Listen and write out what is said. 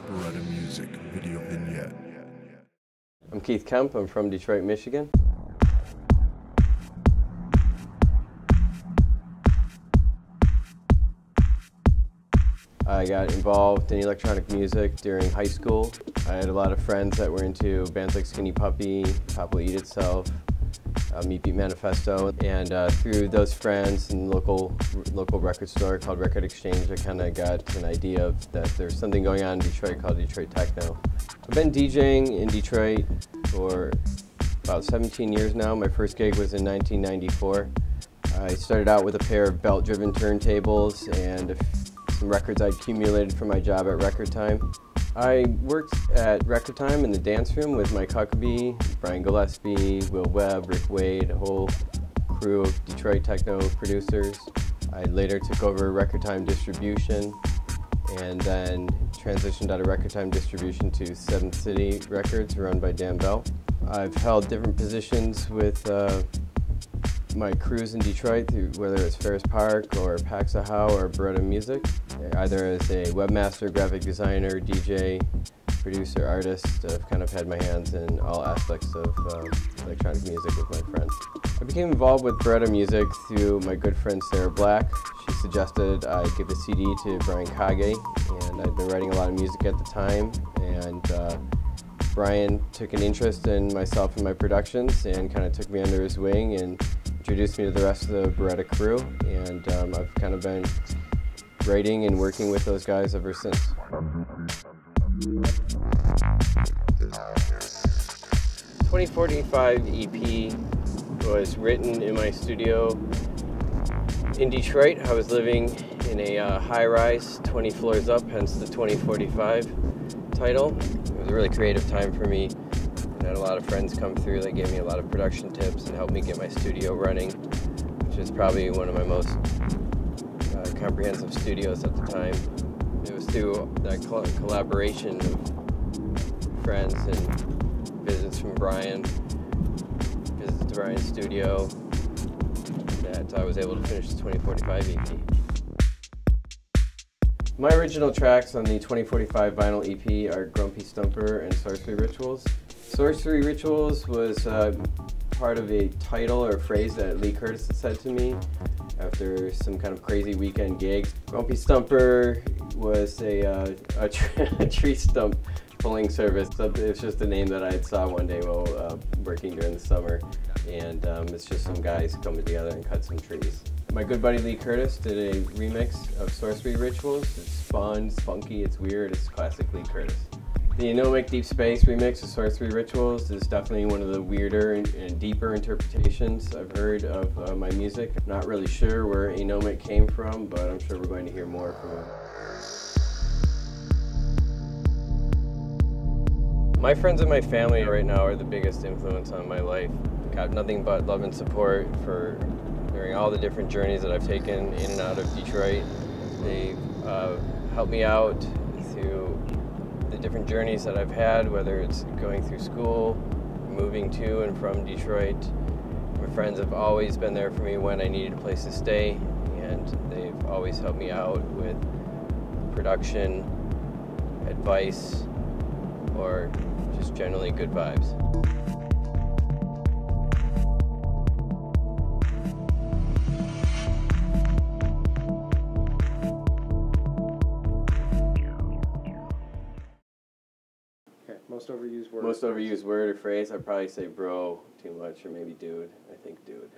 Beretta Music Video Vignette. I'm Keith Kemp. I'm from Detroit, Michigan. I got involved in electronic music during high school. I had a lot of friends that were into bands like Skinny Puppy, Pop Will Eat Itself, Meat Beat Manifesto, and through those friends and local record store called Record Exchange, I kind of got an idea of that there's something going on in Detroit called Detroit Techno. I've been DJing in Detroit for about 17 years now. My first gig was in 1994. I started out with a pair of belt-driven turntables and some records I'd accumulated from my job at Record Time. I worked at Record Time in the dance room with Mike Huckabee, Brian Gillespie, Will Webb, Rick Wade, a whole crew of Detroit techno producers. I later took over Record Time distribution and then transitioned out of Record Time distribution to 7th City Records, run by Dan Bell. I've held different positions with my crews in Detroit, whether it's Ferris Park or Paxahow or Beretta Music, either as a webmaster, graphic designer, DJ, producer, artist. I've kind of had my hands in all aspects of electronic music with my friends. I became involved with Beretta Music through my good friend Sarah Black. She suggested I give a CD to Brian Kage, and I'd been writing a lot of music at the time, and Brian took an interest in myself and my productions and kind of took me under his wing and introduced me to the rest of the Beretta crew, and I've kind of been writing and working with those guys ever since. 2045 EP was written in my studio in Detroit. I was living in a high-rise, 20 floors up, hence the 2045 title. It was a really creative time for me. I had a lot of friends come through that gave me a lot of production tips and helped me get my studio running, which is probably one of my most comprehensive studios at the time. It was through that collaboration of friends and visits from Brian, visits to Brian's studio, that I was able to finish the 2045 EP. My original tracks on the 2045 vinyl EP are Grumpy Stumper and Sorcery Rituals. Sorcery Rituals was part of a title or phrase that Lee Curtis had said to me after some kind of crazy weekend gigs. Grumpy Stumper was a tree stump pulling service. So it's just a name that I saw one day while working during the summer, and it's just some guys coming together and cut some trees. My good buddy Lee Curtis did a remix of Sorcery Rituals. It's fun, it's funky, it's weird, it's classic Lee Curtis. The Anomic Deep Space remix of Sorcery Rituals is definitely one of the weirder and deeper interpretations I've heard of my music. I'm not really sure where Anomic came from, but I'm sure we're going to hear more from him. My friends and my family right now are the biggest influence on my life. Got nothing but love and support during all the different journeys that I've taken in and out of Detroit. They've helped me out through the different journeys that I've had, whether it's going through school, moving to and from Detroit. My friends have always been there for me when I needed a place to stay, and they've always helped me out with production, advice, or just generally good vibes. Most overused word. Most overused word or phrase, I'd probably say bro too much, or maybe dude. I think dude.